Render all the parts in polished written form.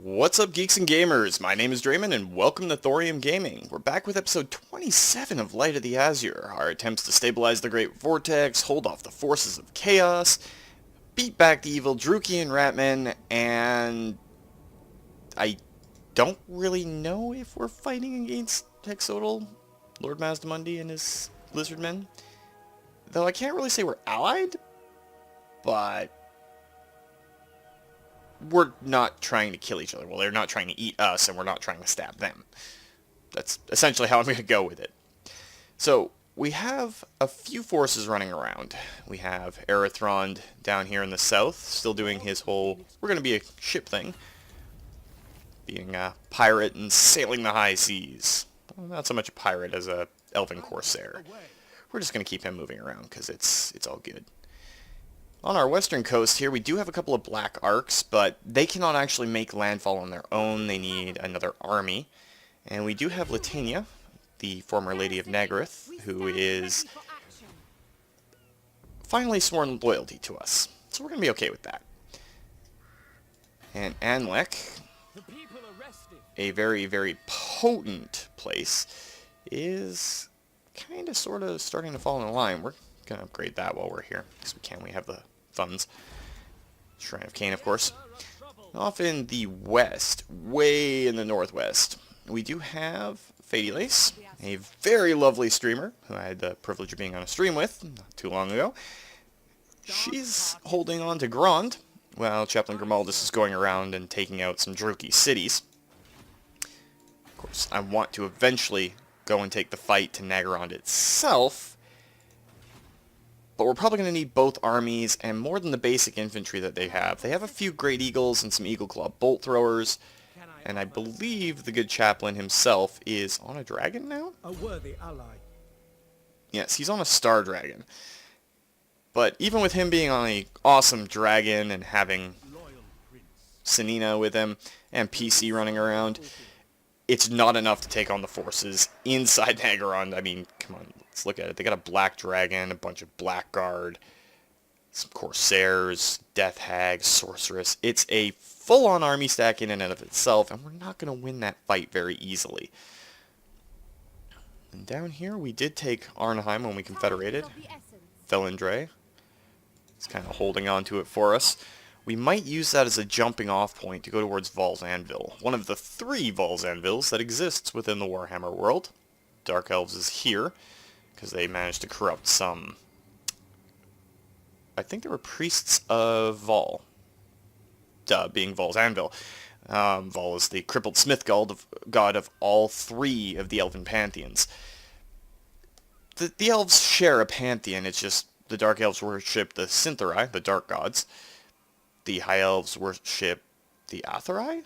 What's up, geeks and gamers? My name is Draymond, and welcome to Thorium Gaming. We're back with episode 27 of Light of the Asur. Our attempts to stabilize the Great Vortex, hold off the forces of chaos, beat back the evil Drukian Ratmen, and I don't really know if we're fighting against Hexodal, Lord Mazdamundi and his lizard men. Though I can't really say we're allied, but we're not trying to kill each other. Well, they're not trying to eat us, and we're not trying to stab them. That's essentially how I'm going to go with it. So, we have a few forces running around. We have Erythrond down here in the south, still doing his whole, we're going to be a ship thing. Being a pirate and sailing the high seas. Well, not so much a pirate as a elven corsair. We're just going to keep him moving around, because it's all good. On our western coast here, we do have a couple of black arcs, but they cannot actually make landfall on their own. They need another army. And we do have Latania, the former Lady of Naggareth, who is finally sworn loyalty to us. So we're going to be okay with that. And Anlek, a very, very potent place, is kind of, sort of starting to fall in line. We're going to upgrade that while we're here, because we can. We have the funds. Shrine of Cain, of course. Off in the west, way in the northwest, we do have Fadelace, a very lovely streamer, who I had the privilege of being on a stream with not too long ago. She's holding on to Grond, while Chaplain Grimaldus is going around and taking out some Druki cities. Of course, I want to eventually go and take the fight to Naggarond itself, but we're probably going to need both armies, and more than the basic infantry that they have. They have a few Great Eagles and some Eagle Claw bolt throwers, and I believe the good chaplain himself is on a dragon now? A worthy ally. Yes, he's on a star dragon. But even with him being on an awesome dragon and having Senina with him and PC running around, it's not enough to take on the forces inside Naggarond. I mean, come on, let's look at it. They got a black dragon, a bunch of blackguard, some corsairs, death hag, sorceress. It's a full-on army stack in and of itself, and we're not going to win that fight very easily. And down here, we did take Arnheim when we confederated. Felindre is kind of holding on to it for us. We might use that as a jumping off point to go towards Val's Anvil, one of the 3 Val's Anvils that exists within the Warhammer world. Dark Elves is here, because they managed to corrupt some, I think they were priests of Val, being Val's Anvil. Val is the crippled smith god of all 3 of the elven pantheons. The elves share a pantheon, it's just the Dark Elves worship the Syntheri, the dark gods. The High Elves worship the Athari?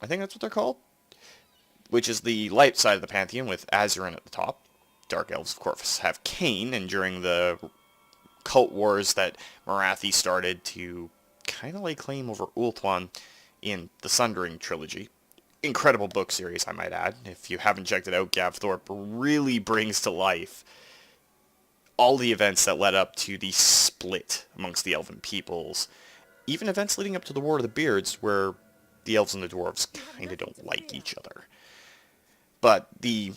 I think that's what they're called. Which is the light side of the pantheon with Azurin at the top. Dark Elves, of course, have Cain, and during the cult wars that Morathi started to kind of lay claim over Ulthuan in the Sundering trilogy. Incredible book series, I might add. If you haven't checked it out, Gav Thorpe really brings to life all the events that led up to the split amongst the elven peoples. Even events leading up to the War of the Beards, where the elves and the dwarves kind of don't like each other. But the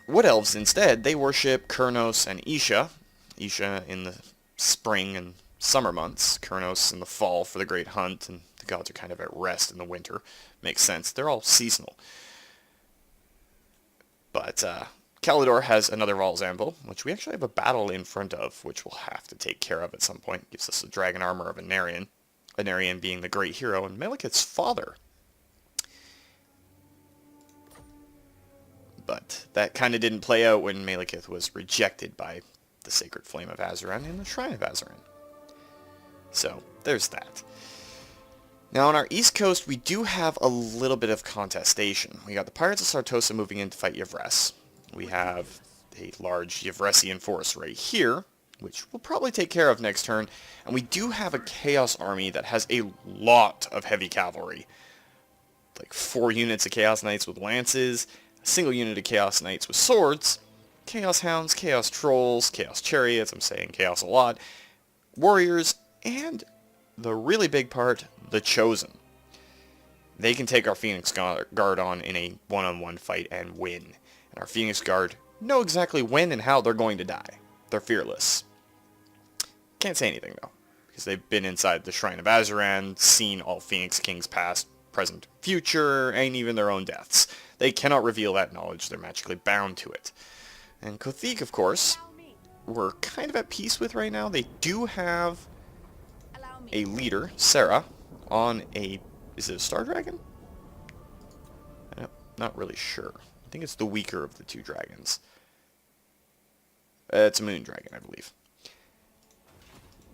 Wood Elves, instead, they worship Kurnos and Isha. Isha in the spring and summer months, Kurnos in the fall for the Great Hunt, and the gods are kind of at rest in the winter. Makes sense. They're all seasonal. But, Kalidor has another Val's Anvil, which we actually have a battle in front of, which we'll have to take care of at some point. Gives us the dragon armor of Anarion. Anarion being the great hero and Malekith's father. But that kind of didn't play out when Malekith was rejected by the Sacred Flame of Azuran in the Shrine of Azuran. So, there's that. Now, on our east coast, we do have a little bit of contestation. We got the Pirates of Sartosa moving in to fight Yvresse. We have a large Yvressian force right here, which we'll probably take care of next turn. And we do have a Chaos army that has a lot of heavy cavalry. Like 4 units of Chaos Knights with lances, a single unit of Chaos Knights with swords, Chaos Hounds, Chaos Trolls, Chaos Chariots, I'm saying Chaos a lot, Warriors, and the really big part, the Chosen. they can take our Phoenix Guard on in a one-on-one fight and win. And our Phoenix Guard know exactly when and how they're going to die. They're fearless. Can't say anything, though, because they've been inside the Shrine of Azuran, seen all Phoenix Kings past, present, future, and even their own deaths. They cannot reveal that knowledge. They're magically bound to it. And Kothik, of course, we're kind of at peace with right now. They do have a leader, Sarah, on a... Is it a Star Dragon? I'm not really sure. I think it's the weaker of the two dragons. It's a Moon Dragon, I believe.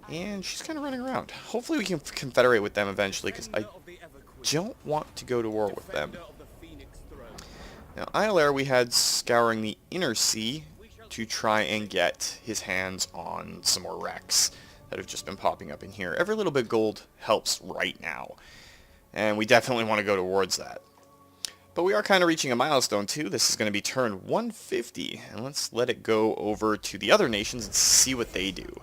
And she's kind of running around. Hopefully we can confederate with them eventually, because I don't want to go to war with them. Now, Iolair we had scouring the Inner Sea to try and get his hands on some more wrecks that have just been popping up in here. Every little bit of gold helps right now, and we definitely want to go towards that. But we are kind of reaching a milestone too. This is going to be turn 150, and let's let it go over to the other nations and see what they do.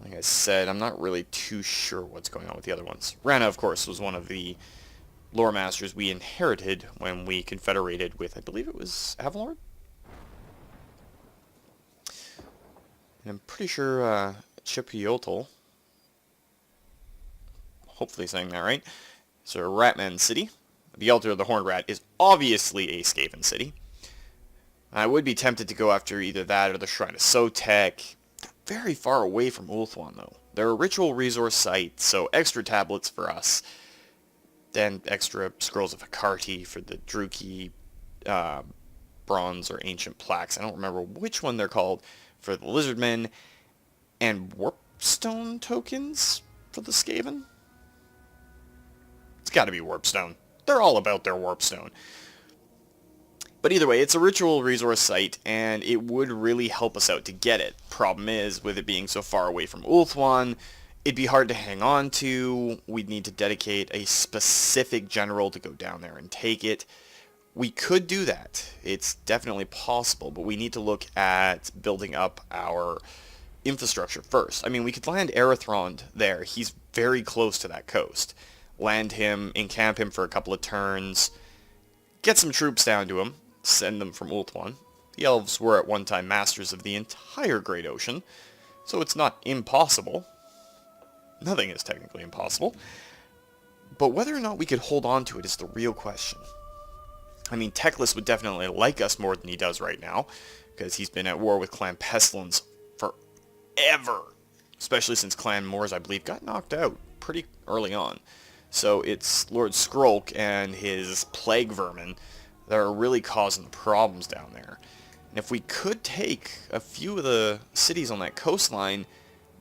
Like I said, I'm not really too sure what's going on with the other ones. Rana, of course, was one of the lore masters we inherited when we confederated with, I believe it was Avalord? And I'm pretty sure Chipiotl, hopefully saying that right, is a Ratman city. The Altar of the Horned Rat is obviously a Skaven city. I would be tempted to go after either that or the Shrine of Sotek. They're very far away from Ulthuan, though. They're a ritual resource site, so extra tablets for us. Then extra Scrolls of Hecate for the Druki, bronze or ancient plaques. I don't remember which one they're called for the Lizardmen. And Warpstone tokens for the Skaven? It's got to be Warpstone. They're all about their Warpstone. But either way, it's a ritual resource site, and it would really help us out to get it. Problem is, with it being so far away from Ulthuan, it'd be hard to hang on to. We'd need to dedicate a specific general to go down there and take it. We could do that. It's definitely possible, but we need to look at building up our infrastructure first. I mean, we could land Erethrond there. He's very close to that coast. Land him, encamp him for a couple of turns, get some troops down to him, send them from Ulthuan. The elves were at one time masters of the entire Great Ocean, so it's not impossible. Nothing is technically impossible. But whether or not we could hold on to it is the real question. I mean, Teclis would definitely like us more than he does right now, because he's been at war with Clan Pestilence forever. Especially since Clan Moors, I believe, got knocked out pretty early on. So it's Lord Skrolk and his plague vermin that are really causing the problems down there. And if we could take a few of the cities on that coastline,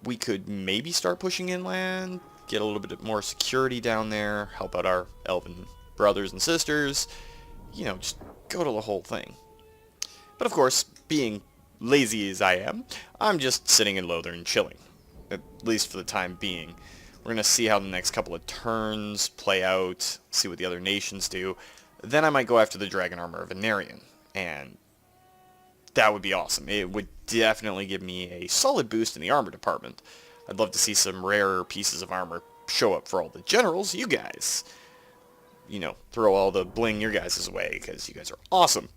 we could maybe start pushing inland, get a little bit more security down there, help out our elven brothers and sisters, you know, just go to the whole thing. But of course, being lazy as I am, I'm just sitting in Lothern chilling, at least for the time being. We're going to see how the next couple of turns play out, see what the other nations do. Then I might go after the Dragon Armor of Venarian, and that would be awesome. It would definitely give me a solid boost in the armor department. I'd love to see some rarer pieces of armor show up for all the generals, you guys. You know, throw all the bling your guys' way, because you guys are awesome.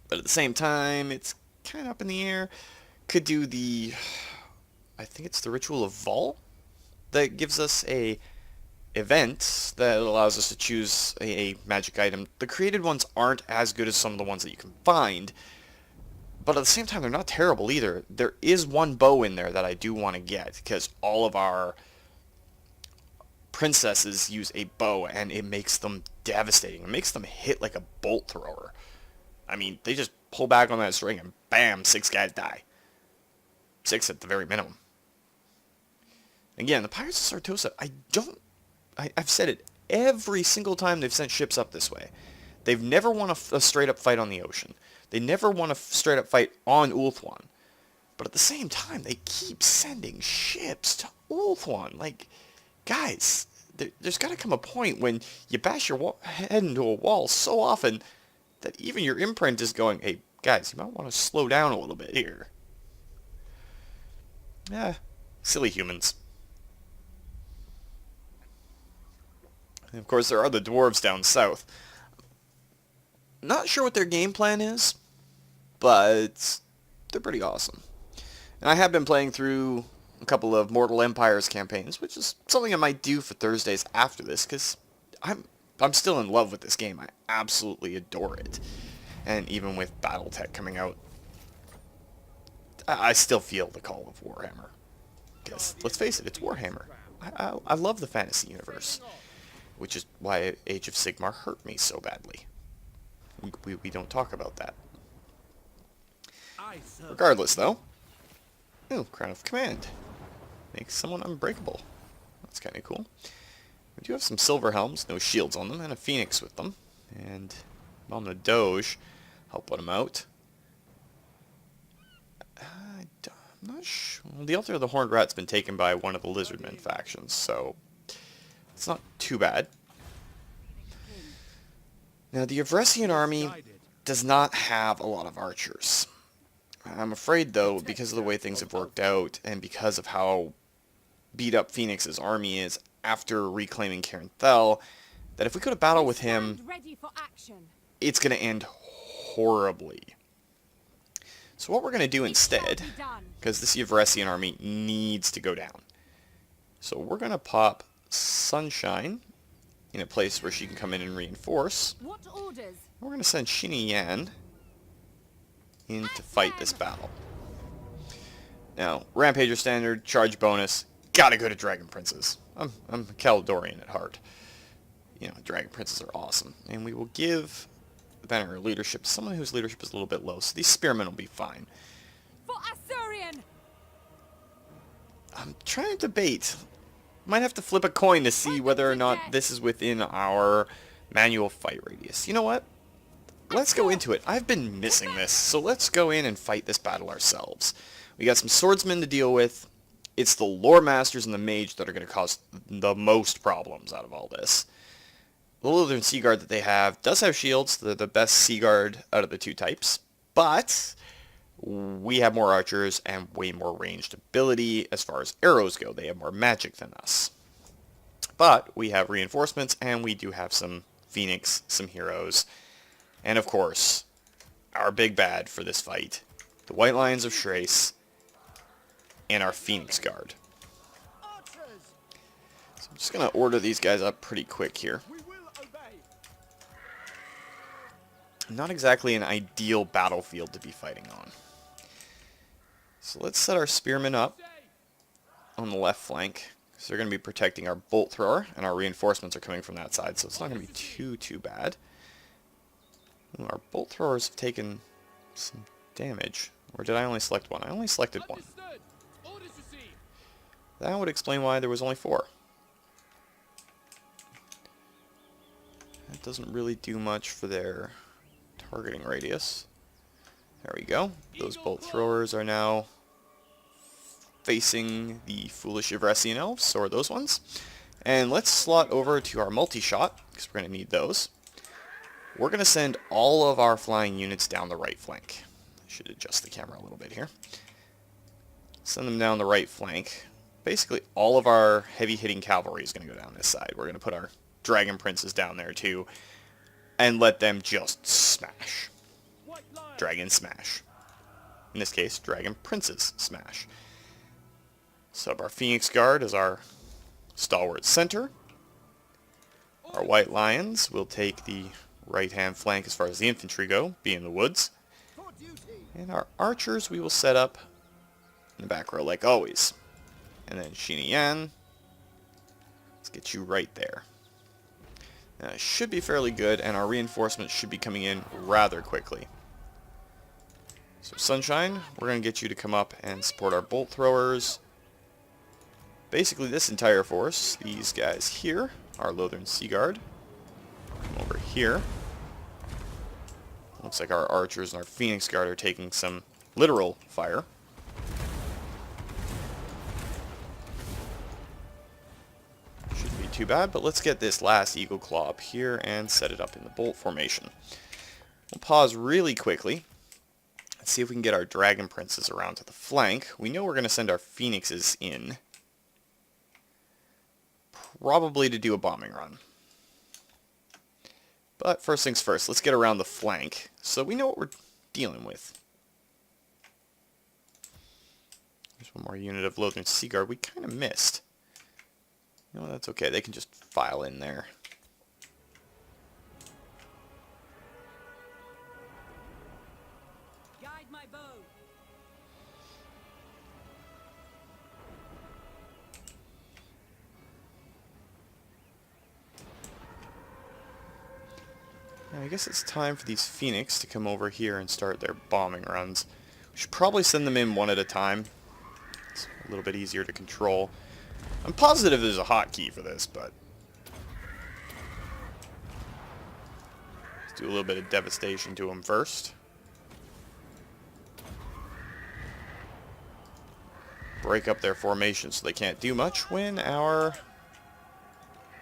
But at the same time, it's kind of up in the air. Could do the... I think it's the Ritual of Vol? That gives us a event that allows us to choose a magic item. The created ones aren't as good as some of the ones that you can find, but at the same time they're not terrible either. There is one bow in there that I do want to get, because all of our princesses use a bow, and it makes them devastating. It makes them hit like a bolt thrower. I mean, they just pull back on that string and bam, 6 guys die. 6 at the very minimum. Again, the Pirates of Sartosa, I've said it every single time they've sent ships up this way. They've never won a straight-up fight on the ocean. They never won a straight-up fight on Ulthuan. But at the same time, they keep sending ships to Ulthuan. Like, guys, there's got to come a point when you bash your head into a wall so often that even your imprint is going, hey, guys, you might want to slow down a little bit here. Silly humans. And of course, there are the dwarves down south. Not sure what their game plan is, but they're pretty awesome. And I have been playing through a couple of Mortal Empires campaigns, which is something I might do for Thursdays after this, because I'm still in love with this game. I absolutely adore it. And even with BattleTech coming out, I still feel the call of Warhammer. Because, let's face it, it's Warhammer. I love the fantasy universe, which is why Age of Sigmar hurt me so badly. We don't talk about that. Regardless, though. Ooh, Crown of Command. Makes someone unbreakable. That's kind of cool. We do have some silver helms, no shields on them, and a phoenix with them. And on the Doge, help put them out. I'm not sure. Well, the Altar of the Horned Rat's been taken by one of the Lizardmen factions, so it's not too bad. Now, the Yvressian army does not have a lot of archers. I'm afraid, though, because of the way things have worked out, and because of how beat up Phoenix's army is after reclaiming Cairnthel, that if we go to battle with him, it's going to end horribly. So what we're going to do instead, because this Yvressian army needs to go down, so we're going to pop Sunshine in a place where she can come in and reinforce. What orders? We're going to send Shini Yan in to fight this battle. Now, Rampager standard, charge bonus, gotta go to Dragon Princes. I'm a Caledorian at heart. You know, Dragon Princes are awesome. And we will give the banner of leadership to someone whose leadership is a little bit low, so these spearmen will be fine. For Asurian! I'm trying to debate. Might have to flip a coin to see whether or not this is within our manual fight radius. You know what? Let's go into it. I've been missing this, so let's go in and fight this battle ourselves. We got some swordsmen to deal with. It's the lore masters and the mage that are going to cause the most problems out of all this. The Lothern Sea Guard that they have does have shields. They're the best Sea Guard out of the two types. But we have more archers and way more ranged ability as far as arrows go. They have more magic than us. But we have reinforcements, and we do have some Phoenix, some heroes. And of course, our big bad for this fight, the White Lions of Yvresse, and our Phoenix Guard. So I'm just going to order these guys up pretty quick here. Not exactly an ideal battlefield to be fighting on. So let's set our spearmen up on the left flank, because they're going to be protecting our bolt thrower, and our reinforcements are coming from that side, so it's not going to be too bad. Ooh, our bolt throwers have taken some damage. Or did I only select one? I only selected one. That would explain why there was only 4. That doesn't really do much for their targeting radius. There we go. Those bolt throwers are now facing the foolish Yvressian elves, or those ones. And let's slot over to our multi-shot, because we're going to need those. We're going to send all of our flying units down the right flank. I should adjust the camera a little bit here. Send them down the right flank. Basically, all of our heavy-hitting cavalry is going to go down this side. We're going to put our Dragon Princes down there, too, and let them just smash. Dragon smash. In this case, Dragon Princes smash. So our Phoenix Guard is our stalwart center. Our White Lions will take the right-hand flank as far as the infantry go, be in the woods. And our archers we will set up in the back row like always. And then Shini Yan, let's get you right there. Now, it should be fairly good, and our reinforcements should be coming in rather quickly. So Sunshine, we're going to get you to come up and support our bolt throwers. Basically this entire force, these guys here, our Lothern Sea Guard, come over here. Looks like our archers and our Phoenix Guard are taking some literal fire. Shouldn't be too bad, but let's get this last Eagle Claw up here and set it up in the bolt formation. We'll pause really quickly. Let's see if we can get our Dragon Princes around to the flank. We know we're going to send our Phoenixes in. Probably to do a bombing run. But first things first, let's get around the flank so we know what we're dealing with. There's one more unit of Lothern Sea Guard we kind of missed. No, that's okay. They can just file in there. Guide my bow. Now, I guess it's time for these Phoenix to come over here and start their bombing runs. We should probably send them in one at a time. It's a little bit easier to control. I'm positive there's a hotkey for this, but let's do a little bit of devastation to them first. Break up their formation so they can't do much when our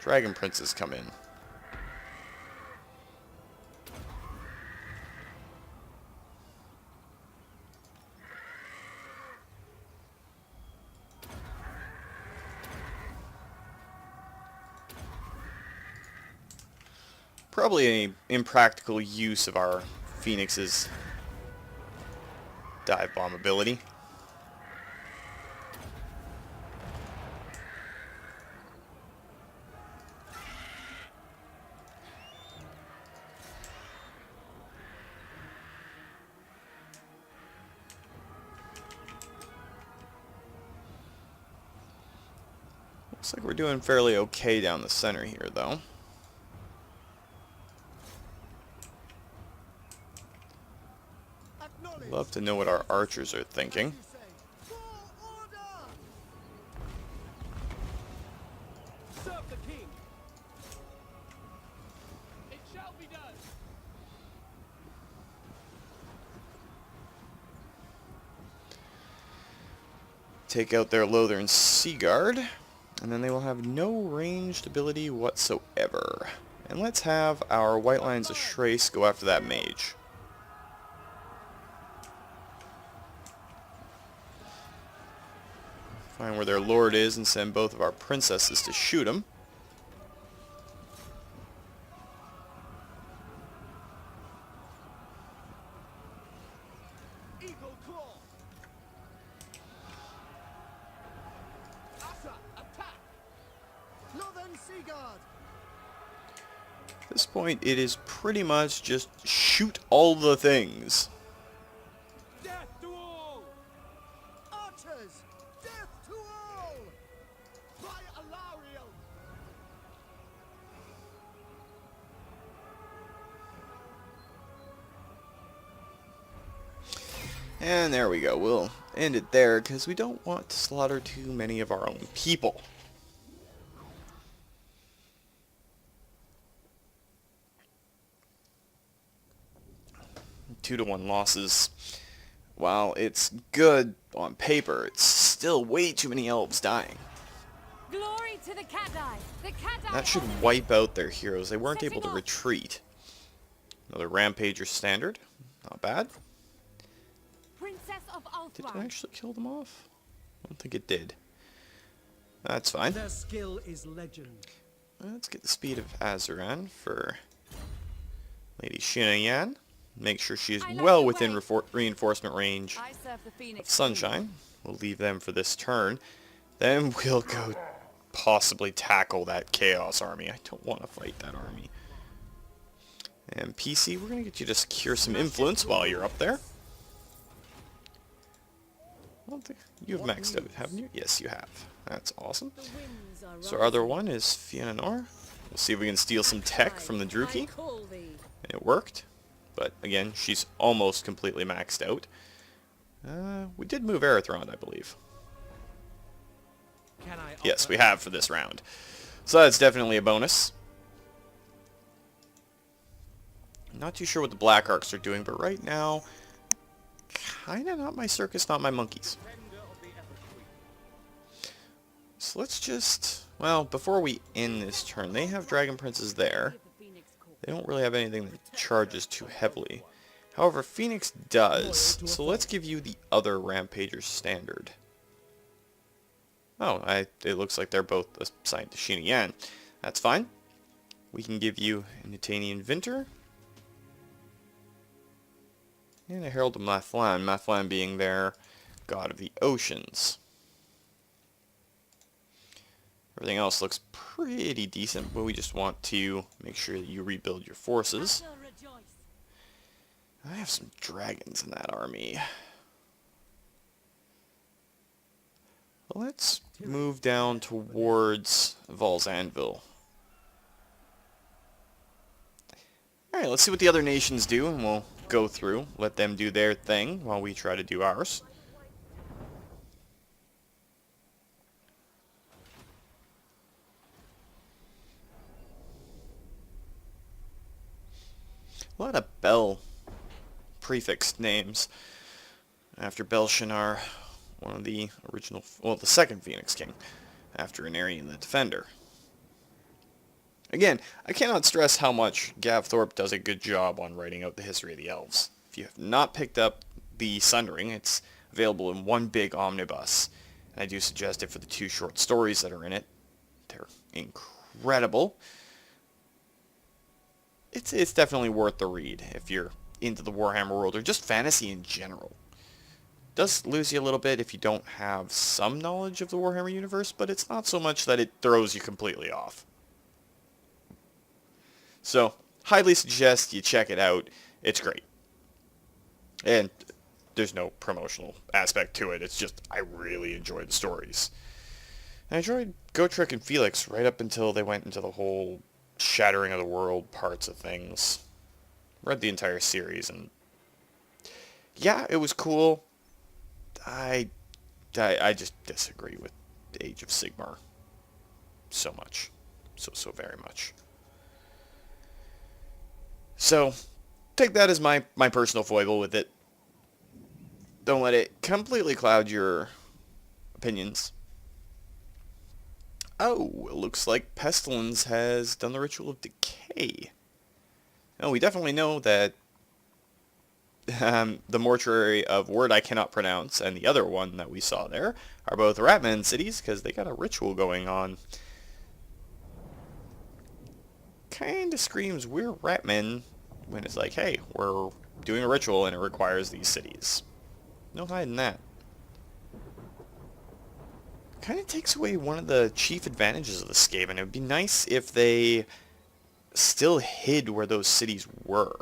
Dragon Princes come in. Probably an impractical use of our Phoenix's dive bomb ability. Looks like we're doing fairly okay down the center here, though. Love to know what our archers are thinking. Serve the king. It shall be done. Take out their Lothern Sea Guard, and then they will have no ranged ability whatsoever. And let's have our White Lions of Yvresse go after that mage. Find where their lord is and send both of our princesses to shoot him. Eagle claw. Asur, attack. Lothern Sea Guard. At this point, it is pretty much just shoot all the things. Death to all. Archers. Death to all. By Alariel. And there we go. We'll end it there because we don't want to slaughter too many of our own people. Two to one losses. While it's good on paper, it's still way too many elves dying. Glory to the cat-eye. The cat-eye. That should wipe out their heroes. They weren't able to retreat. Another Rampager standard. Not bad. Princess of Did it Ulthuan. actually kill them off? I don't think it did. That's fine. Their skill is legend. Let's get the speed of Azuran for Lady Shinayan. Make sure she's I like well the within way. Reinforcement range I serve the of Phoenix. Sunshine. We'll leave them for this turn. Then we'll go possibly tackle that Chaos army. I don't want to fight that army. And PC, we're going to get you to secure some influence while you're up there. I don't think you've maxed out, haven't you? Yes, you have. That's awesome. The winds are So our other one is Fianna Nor. We'll see if we can steal some tech from the Druki. I call thee. And it worked. But again, she's almost completely maxed out. We did move Erythrond, I believe. Can I Yes, we have for this round. So that's definitely a bonus. Not too sure what the Black Arcs are doing, but right now, kinda not my circus, not my monkeys. So let's just... Well, before we end this turn, they have Dragon Princes there. They don't really have anything that charges too heavily. However, Phoenix does, so let's give you the other Rampager standard. Oh, it looks like they're both assigned to Shinayan. That's fine. we can give you an Nutanian Vinter. And a Herald of Mathlan, Mathlan being their god of the oceans. Everything else looks pretty decent, but we just want to make sure that you rebuild your forces. Asur rejoice. I have some dragons in that army. Let's move down towards Val's Anvil. Alright, let's see what the other nations do, and we'll go through, let them do their thing while we try to do ours. A lot of Bel prefixed names after Belshazzar, one of the original, well, the second Phoenix King, after Anarion the Defender. Again, I cannot stress how much Gav Thorpe does a good job on writing out the history of the elves. If you have not picked up the Sundering, it's available in one big omnibus, and I do suggest it for the 2 short stories that are in it. They're incredible. It's definitely worth the read if you're into the Warhammer world or just fantasy in general. It does lose you a little bit if you don't have some knowledge of the Warhammer universe, but it's not so much that it throws you completely off. So, highly suggest you check it out. It's great. And there's no promotional aspect to it. It's just, I really enjoy the stories. And I enjoyed Gotrek and Felix right up until they went into the whole shattering of the world parts of things. Read the entire series, and yeah, it was cool. I just disagree with the Age of Sigmar so much. So very much. So, take that as my personal foible with it. Don't let it completely cloud your opinions. Oh, it looks like Pestilence has done the Ritual of Decay. Oh, we definitely know that the Mortuary of Word I Cannot Pronounce and the other one that we saw there are both Ratman cities, because they got a ritual going on. Kinda screams we're Ratmen when it's like, hey, we're doing a ritual and it requires these cities. No hiding that. Kind of takes away one of the chief advantages of the Skaven. It would be nice if they still hid where those cities were.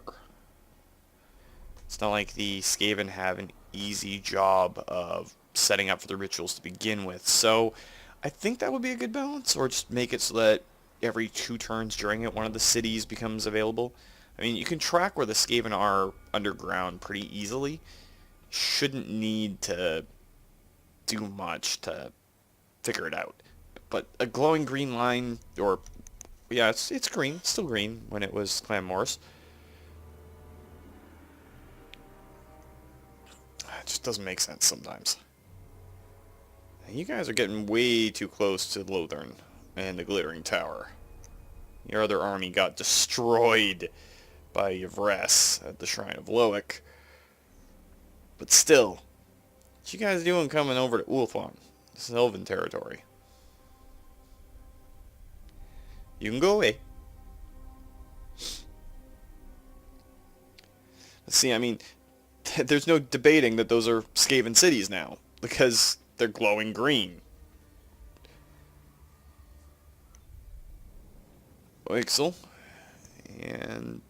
It's not like the Skaven have an easy job of setting up for the rituals to begin with. So I think that would be a good balance, or just make it so that every 2 turns during it, one of the cities becomes available. I mean, you can track where the Skaven are underground pretty easily. Shouldn't need to do much to figure it out. But a glowing green line, or yeah, it's green, it's still green when it was Clan Morris. It just doesn't make sense sometimes. You guys are getting way too close to Lothern and the Glittering Tower. Your other army got destroyed by Yvresse at the Shrine of Loic. But still, what you guys doing coming over to Ulthuan? This is elven territory. You can go away. Let's see, I mean, there's no debating that those are Skaven cities now, because they're glowing green. Oixel. And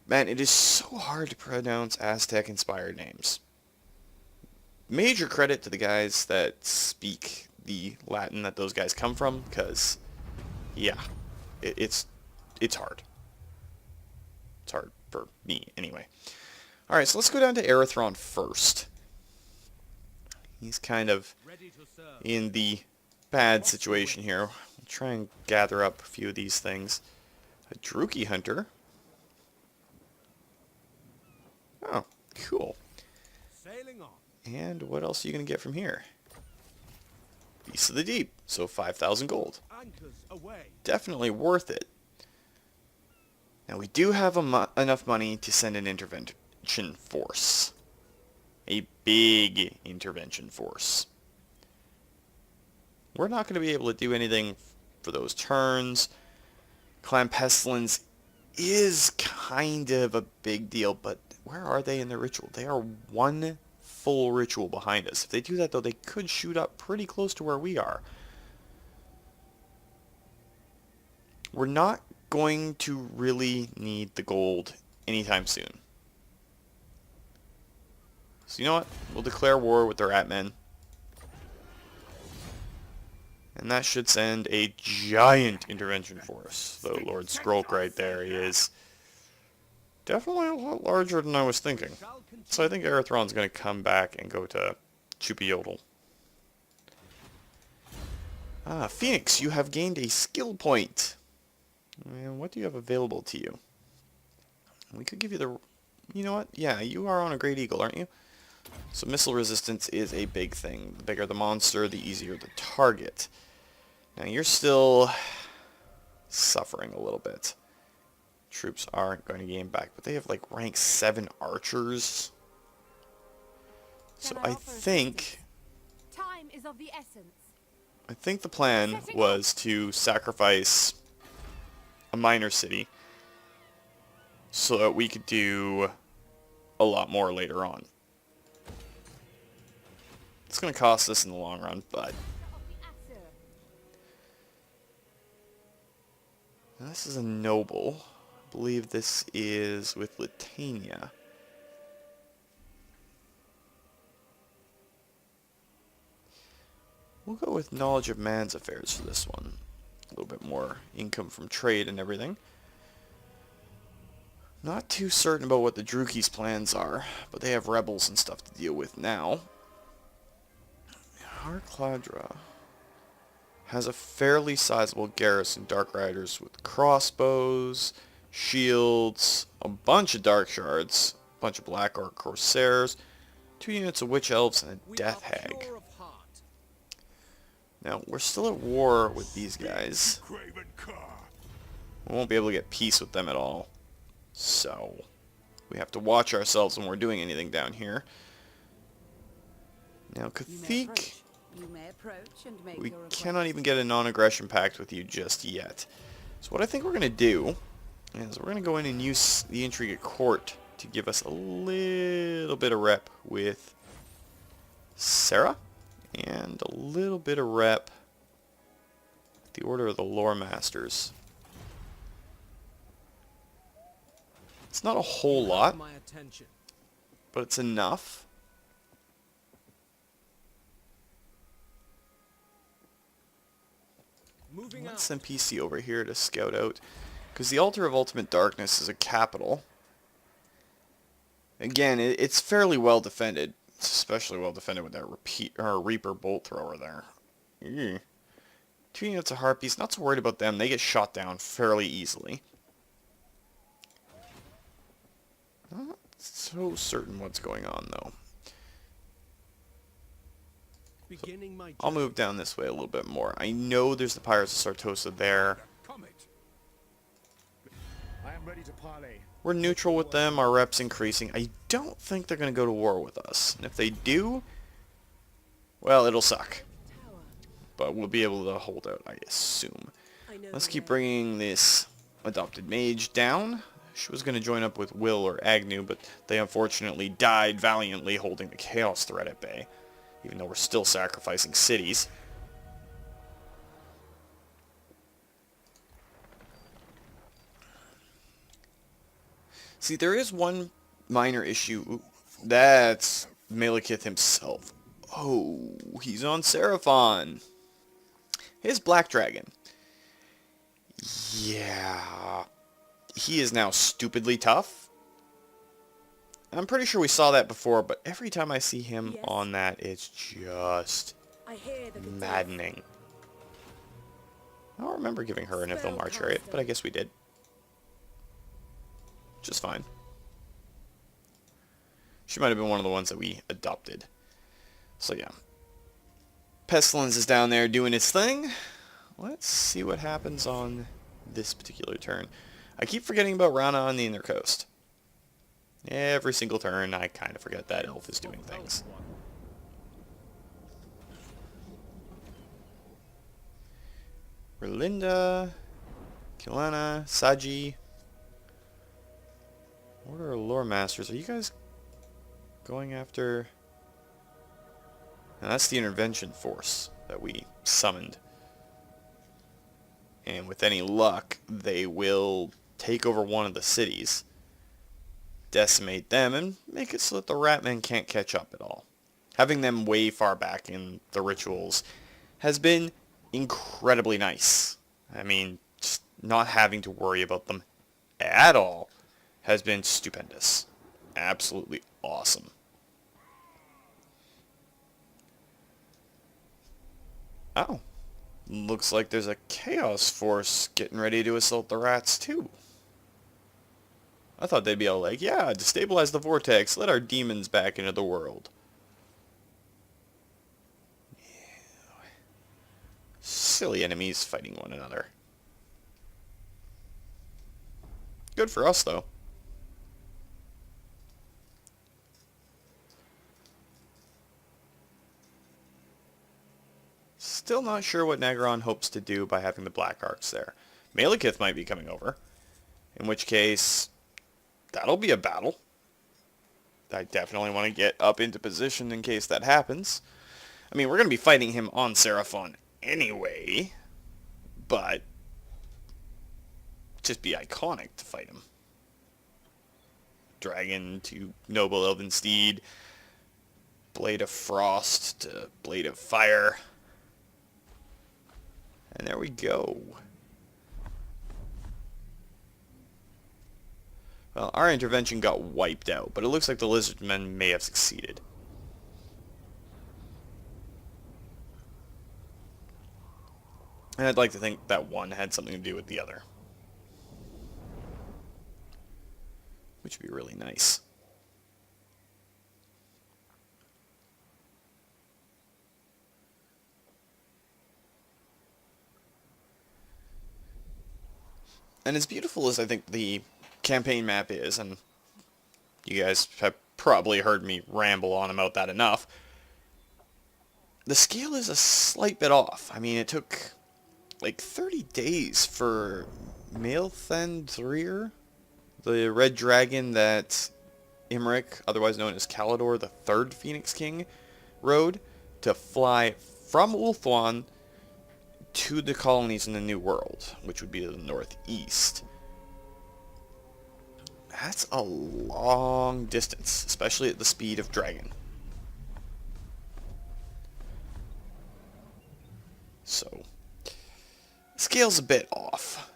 man, it is so hard to pronounce Aztec-inspired names. Major credit to the guys that speak the Latin that those guys come from, because, yeah, it's hard. It's hard for me, anyway. Alright, so let's go down to Erithron first. He's kind of in the bad situation here. I'll try and gather up a few of these things. A Druchii Hunter. Oh, cool. Sailing on. And what else are you going to get from here? Beasts of the Deep, so 5,000 gold. Anchors away. Definitely worth it. Now we do have enough money to send an intervention force. A big intervention force. We're not going to be able to do anything for those turns. Clan Pestilence is kind of a big deal, but where are they in their ritual? They are one full ritual behind us. If they do that, though, they could shoot up pretty close to where we are. We're not going to really need the gold anytime soon. So you know what? We'll declare war with their Atmen. And that should send a giant intervention force. Though Lord Skrulk right there, he is definitely a lot larger than I was thinking. So I think Arathron's going to come back and go to Chupiodal. Ah, Phoenix, you have gained a skill point. And what do you have available to you? We could give you the... You know what? Yeah, you are on a Great Eagle, aren't you? So missile resistance is a big thing. The bigger the monster, the easier the target. Now you're still suffering a little bit. Troops aren't going to gain back, but they have like rank 7 archers. So I think... Time is of the essence. I think the plan was to sacrifice a minor city so that we could do a lot more later on. It's going to cost us in the long run, but... Now, this is a noble. I believe this is with Litania. We'll go with knowledge of man's affairs for this one. A little bit more income from trade and everything. Not too certain about what the Druki's plans are, but they have rebels and stuff to deal with now. Harkladra has a fairly sizable garrison, Dark Riders with crossbows, shields, a bunch of Dark Shards, a bunch of Black Orc Corsairs, 2 units of Witch Elves, and a Death Hag. Now, we're still at war with these guys. We won't be able to get peace with them at all. So, we have to watch ourselves when we're doing anything down here. Now, Cathik... We cannot even get a non-aggression pact with you just yet. So what I think we're going to do is we're going to go in and use the intrigue at court to give us a little bit of rep with Sarah and a little bit of rep with the Order of the Lore Masters. It's not a whole lot, but it's enough. Let's send PC over here to scout out, because the Altar of Ultimate Darkness is a capital. Again, it's fairly well defended. It's especially well defended with that Reaper Bolt Thrower there. Ew. 2 units of Harpies, not so worried about them. They get shot down fairly easily. Not so certain what's going on, though. I'll move down this way a little bit more. I know there's the Pirates of Sartosa there. We're neutral with them. Our rep's increasing. I don't think they're going to go to war with us. And if they do, well, it'll suck. But we'll be able to hold out, I assume. Let's keep bringing this adopted mage down. She was going to join up with Will or Agnew, but they unfortunately died valiantly holding the Chaos threat at bay. Even though we're still sacrificing cities. See, there is one minor issue. Ooh, that's Malekith himself. Oh, he's on Seraphon. His Black Dragon. Yeah. He is now stupidly tough. I'm pretty sure we saw that before, but every time I see him on that, it's just maddening. I don't remember giving her an Ithilmar chariot, but I guess we did. Just fine. She might have been one of the ones that we adopted. So yeah. Pestilence is down there doing its thing. Let's see what happens on this particular turn. I keep forgetting about Rana on the Inner Coast. Every single turn, I kind of forget that elf is doing things. Relinda Kilana, Saji. Order of Lore Masters. Are you guys going after... Now that's the intervention force that we summoned. And with any luck, they will take over one of the cities, decimate them, and make it so that the Ratmen can't catch up at all. Having them way far back in the rituals has been incredibly nice. I mean, just not having to worry about them at all has been stupendous. Absolutely awesome. Oh. Looks like there's a Chaos Force getting ready to assault the rats, too. I thought they'd be all like, yeah, destabilize the Vortex, let our demons back into the world. Yeah. Silly enemies fighting one another. Good for us, though. Still not sure what Nagaron hopes to do by having the Black Arcs there. Malekith might be coming over, in which case, that'll be a battle. I definitely want to get up into position in case that happens. I mean, we're going to be fighting him on Seraphon anyway, but just be iconic to fight him. Dragon to Noble Elven Steed, Blade of Frost to Blade of Fire. And there we go. Well, our intervention got wiped out, but it looks like the Lizardmen may have succeeded. And I'd like to think that one had something to do with the other. Which would be really nice. And as beautiful as I think the campaign map is, and you guys have probably heard me ramble on about that enough, the scale is a slight bit off. I mean, it took like 30 days for Maelthenthrir, the red dragon that Imric, otherwise known as Kalidor, the third Phoenix King, rode, to fly from Ulthuan to the colonies in the New World, which would be to the northeast. That's a long distance, especially at the speed of dragon. So, scale's a bit off,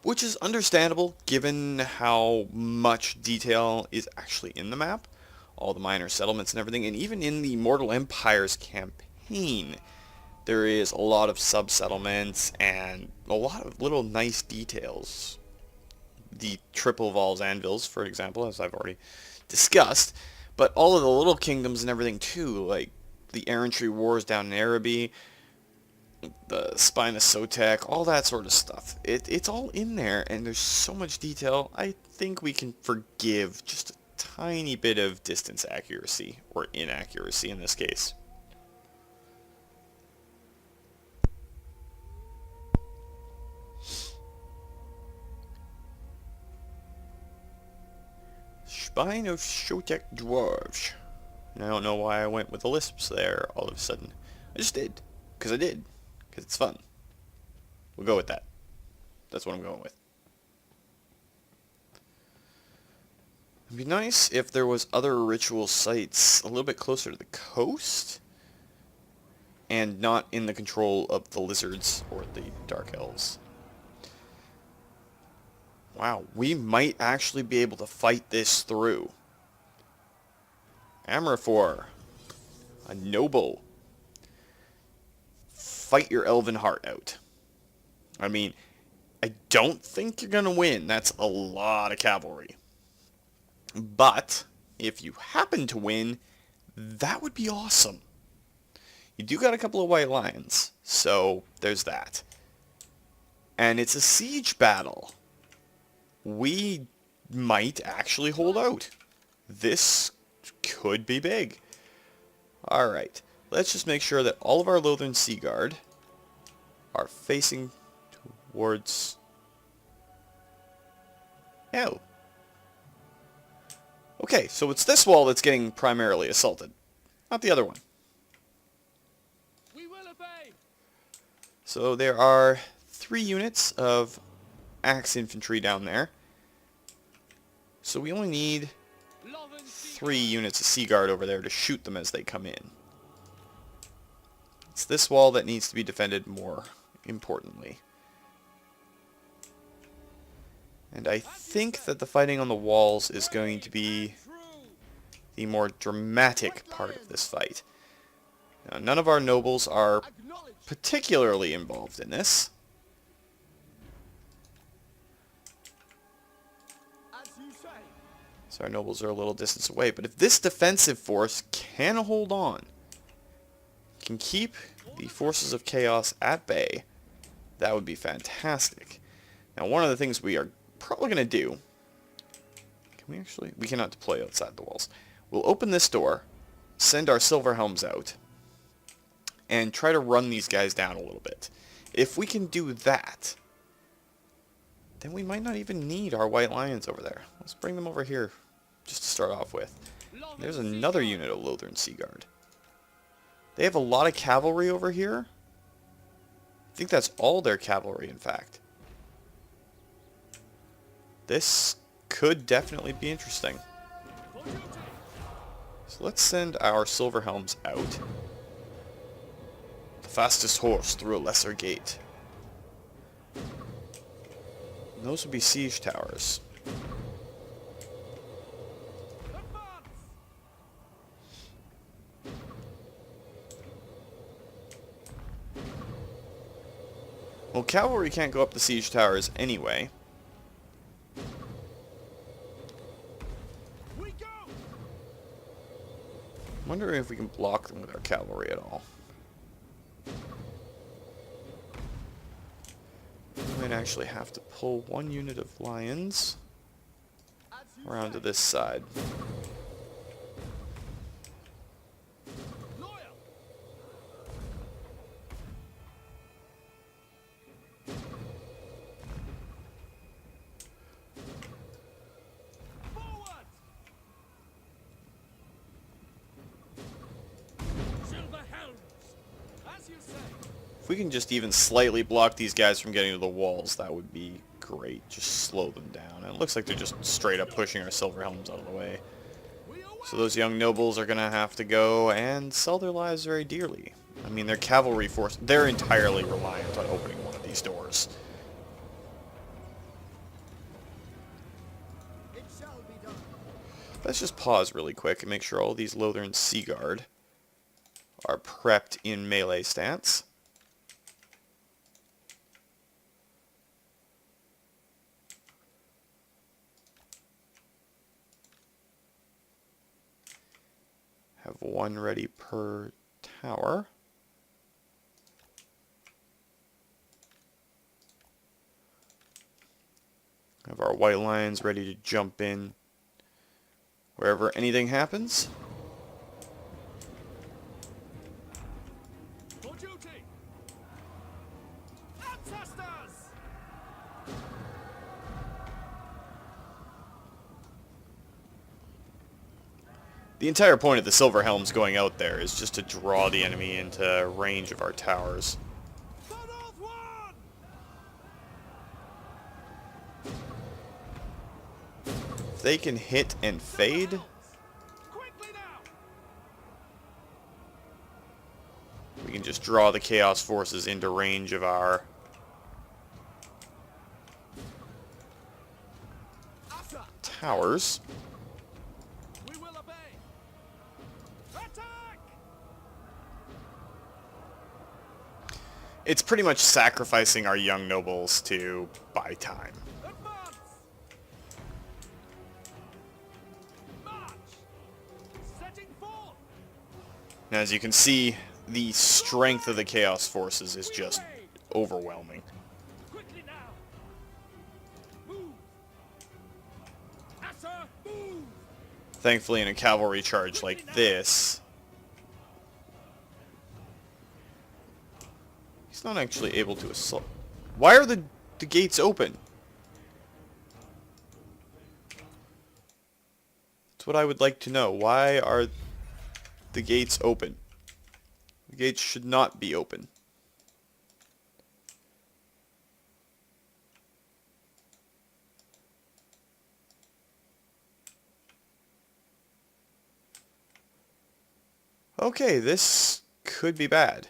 which is understandable given how much detail is actually in the map, all the minor settlements and everything, and even in the Mortal Empires campaign, there is a lot of sub-settlements and a lot of little nice details. The triple Val's anvils, for example, as I've already discussed, but all of the little kingdoms and everything too, like the errantry wars down in Araby, the Spine of Sotek, all that sort of stuff. It's all in there, and there's so much detail, I think we can forgive just a tiny bit of distance accuracy, or inaccuracy in this case. Spine of Sotek Dwarves. And I don't know why I went with the lisps there all of a sudden. I just did. Because I did. Because it's fun. We'll go with that. That's what I'm going with. It'd be nice if there was other ritual sites a little bit closer to the coast, and not in the control of the lizards or the dark elves. Wow, we might actually be able to fight this through. Amraphor, a noble. Fight your elven heart out. I mean, I don't think you're going to win. That's a lot of cavalry. But, if you happen to win, that would be awesome. You do got a couple of white lions, so there's that. And it's a siege battle. We might actually hold out. This could be big. Alright, let's just make sure that all of our Lothern Sea Guard are facing towards Oh. Okay, so it's this wall that's getting primarily assaulted, not the other one. We will obey. So there are 3 units of axe infantry down there. So we only need Lothern 3 units of sea guard over there to shoot them as they come in. It's this wall that needs to be defended more importantly. And I think that the fighting on the walls is going to be the more dramatic part of this fight. Now, none of our nobles are Acknowledge. particularly involved in this. As you say. So our nobles are a little distance away. But if this defensive force can hold on, can keep the forces of chaos at bay, that would be fantastic. Now, one of the things we are probably going to do... Can we actually... We cannot deploy outside the walls. We'll open this door, send our silver helms out, and try to run these guys down a little bit. If we can do that, then we might not even need our white lions over there. Let's bring them over here just to start off with. There's another unit of Lothern Sea Guard. They have a lot of cavalry over here. I think that's all their cavalry, in fact. This could definitely be interesting. So let's send our silver helms out. The fastest horse through a lesser gate. And those would be siege towers. Well, cavalry can't go up the siege towers anyway. We go. I'm wondering if we can block them with our cavalry at all. We might actually have to pull 1 unit of lions As you around to say. this side. Loyal. Forward. Silver helms. As you say. If we can just even slightly block these guys from getting to the walls, that would be great. Just slow them down. And it looks like they're just straight up pushing our silver helms out of the way. We away. So those young nobles are going to have to go and sell their lives very dearly. I mean, their cavalry force, they're entirely reliant on opening one of these doors. It shall be done. Let's just pause really quick and make sure all these Lothern Sea Guard are prepped in melee stance. Have 1 ready per tower. Have our white lions ready to jump in wherever anything happens. For duty. Ancestors. The entire point of the silver helms going out there is just to draw the enemy into range of our towers. For Ulthuan. If they can hit and fade, Quickly now. we can just draw the chaos forces into range of our Asur. towers. We will obey. Attack. It's pretty much sacrificing our young nobles to buy time. Advance. March. Setting forth. Now, as you can see, the strength of the chaos forces is just overwhelming. Quickly now. Move. Asur, move. Thankfully, in a cavalry charge like this, he's not actually able to assault. Why are the gates open? what I would like to know. Why are the gates open? The gates should not be open. Okay, this could be bad.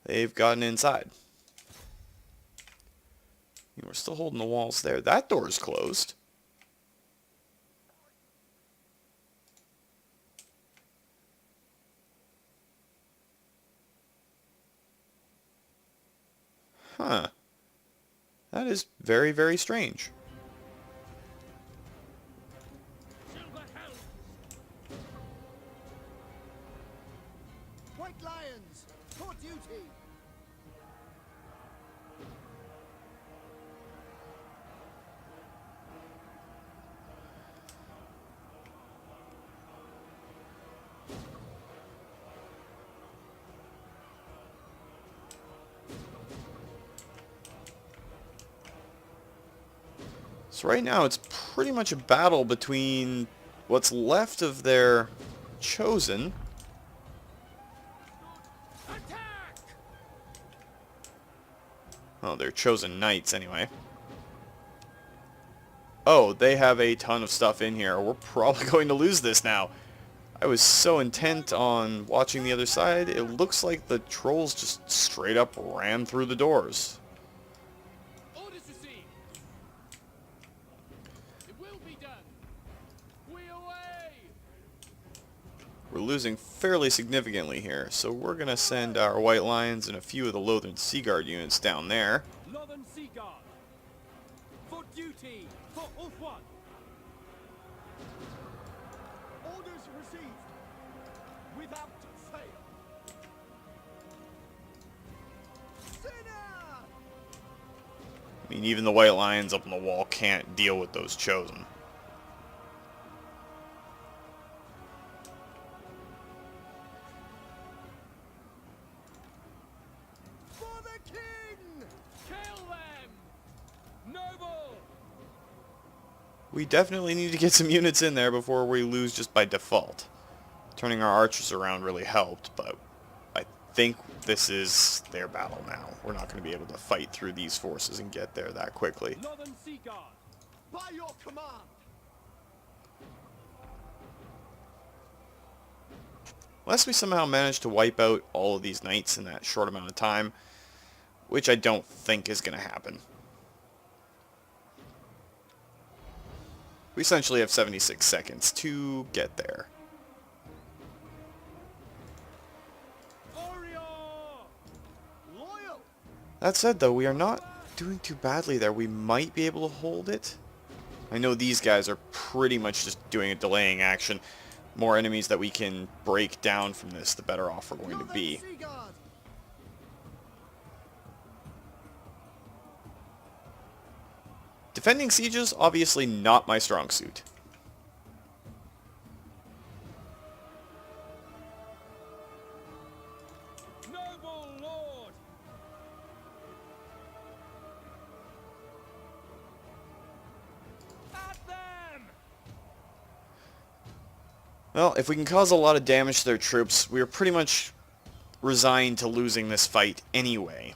They've gotten inside. We're still holding the walls there. That door's closed. Huh. That is very, very strange. Silver helm. White lions, for duty. So right now it's pretty much a battle between what's left of their chosen. Attack! Oh, their chosen knights anyway. Oh, they have a ton of stuff in here. We're probably going to lose this now. I was so intent on watching the other side, it looks like the trolls just straight up ran through the doors. Orders received. It will be done. We away. We're losing fairly significantly here, so we're going to send our white lions and a few of the Lothern Sea Guard units down there. Lothern Sea Guard. For duty. For Ulthuan. Orders received. Without fail. Sinner! I mean, even the white lions up on the wall can't deal with those chosen. For the king! Kill them. Noble. We definitely need to get some units in there before we lose just by default. Turning our archers around really helped, but I think this is their battle now. We're not going to be able to fight through these forces and get there that quickly. Lothern Sea Guard. By your command! Unless we somehow manage to wipe out all of these knights in that short amount of time, which I don't think is going to happen. We essentially have 76 seconds to get there. Loyal! That said, though, we are not doing too badly there. We might be able to hold it. I know these guys are pretty much just doing a delaying action. More enemies that we can break down from this, the better off we're going to be. Lothern Sea Guard! Defending sieges, obviously not my strong suit. Noble Lord. At them. Well, if we can cause a lot of damage to their troops, we are pretty much resigned to losing this fight anyway.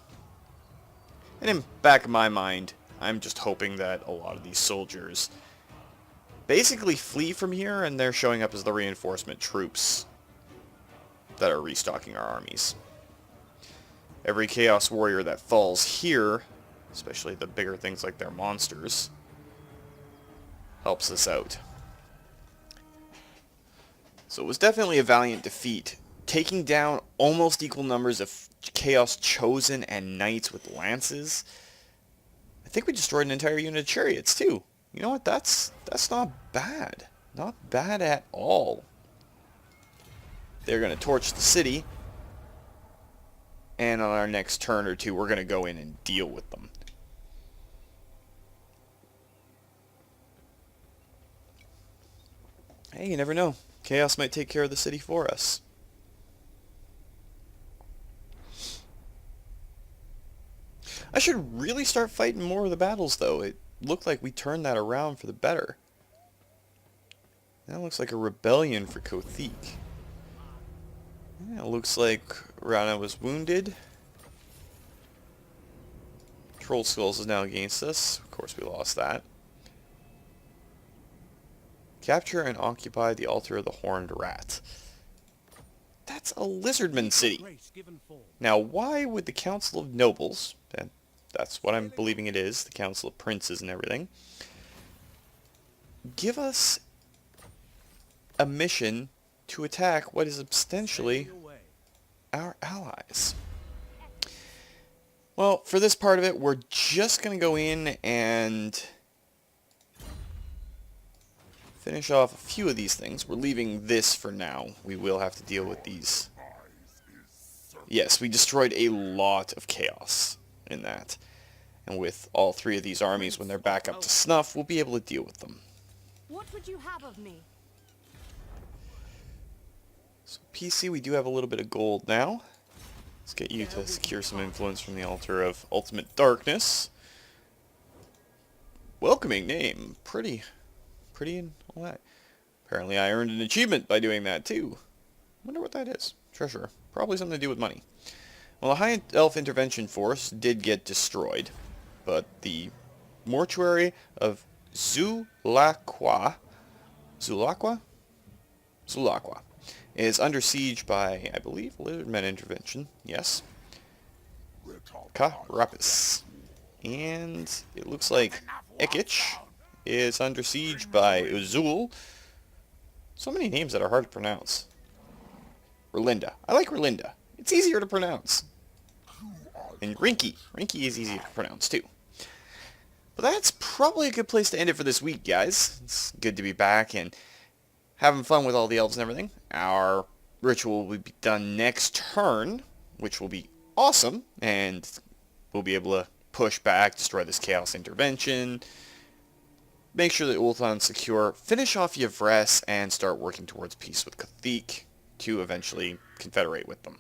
And in back of my mind, I'm just hoping that a lot of these soldiers basically flee from here and they're showing up as the reinforcement troops that are restocking our armies. Every Chaos Warrior that falls here, especially the bigger things like their monsters, helps us out. So it was definitely a valiant defeat, taking down almost equal numbers of Chaos Chosen and Knights with lances. I think we destroyed an entire unit of chariots too. You know what? That's not bad. Not bad at all. They're going to torch the city. And on our next turn or two, we're going to go in and deal with them. Hey, you never know. Chaos might take care of the city for us. I should really start fighting more of the battles, though. It looked like we turned that around for the better. That looks like a rebellion for Kothik. Yeah, it looks like Rana was wounded. Troll Skulls is now against us. Of course, we lost that. Capture and occupy the altar of the Horned Rat. That's a Lizardman city. Grace given fall. Now, why would the Council of Nobles, and that's what I'm believing it is, the Council of Princes and everything, give us a mission to attack what is ostensibly Away. our allies? Well, for this part of it, we're just going to go in and finish off a few of these things. We're leaving this for now. We will have to deal with these. Yes, we destroyed a lot of chaos in that. And with all three of these armies, when they're back up to snuff, we'll be able to deal with them. What would you have of me? So PC, we do have a little bit of gold now. Let's get you to secure some influence from the altar of ultimate darkness. Welcoming name. Pretty and all that. Apparently I earned an achievement by doing that too. Wonder what that is. Treasure. Probably something to do with money. Well, the High Elf Intervention Force did get destroyed, but the Mortuary of Zulaqua is under siege by, I believe, Lizardmen Intervention. Yes. Karapis. And it looks like Ekich is under siege by Uzul. So many names that are hard to pronounce. Relinda. I like Relinda. It's easier to pronounce. And Rinky. Rinky is easy to pronounce too. But that's probably a good place to end it for this week, guys. It's good to be back and having fun with all the elves and everything. Our ritual will be done next turn, which will be awesome. And we'll be able to push back, destroy this Chaos Intervention, make sure that Ulthuan's secure, finish off Yvresse, and start working towards peace with Kothik to eventually confederate with them.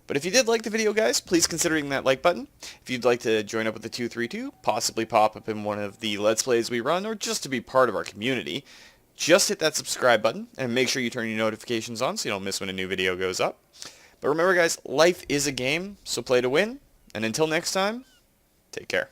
But if you did like the video, guys, please consider hitting that like button. If you'd like to join up with the 232, possibly pop up in one of the Let's Plays we run, or just to be part of our community, just hit that subscribe button, and make sure you turn your notifications on so you don't miss when a new video goes up. But remember, guys, life is a game, so play to win. And until next time, take care.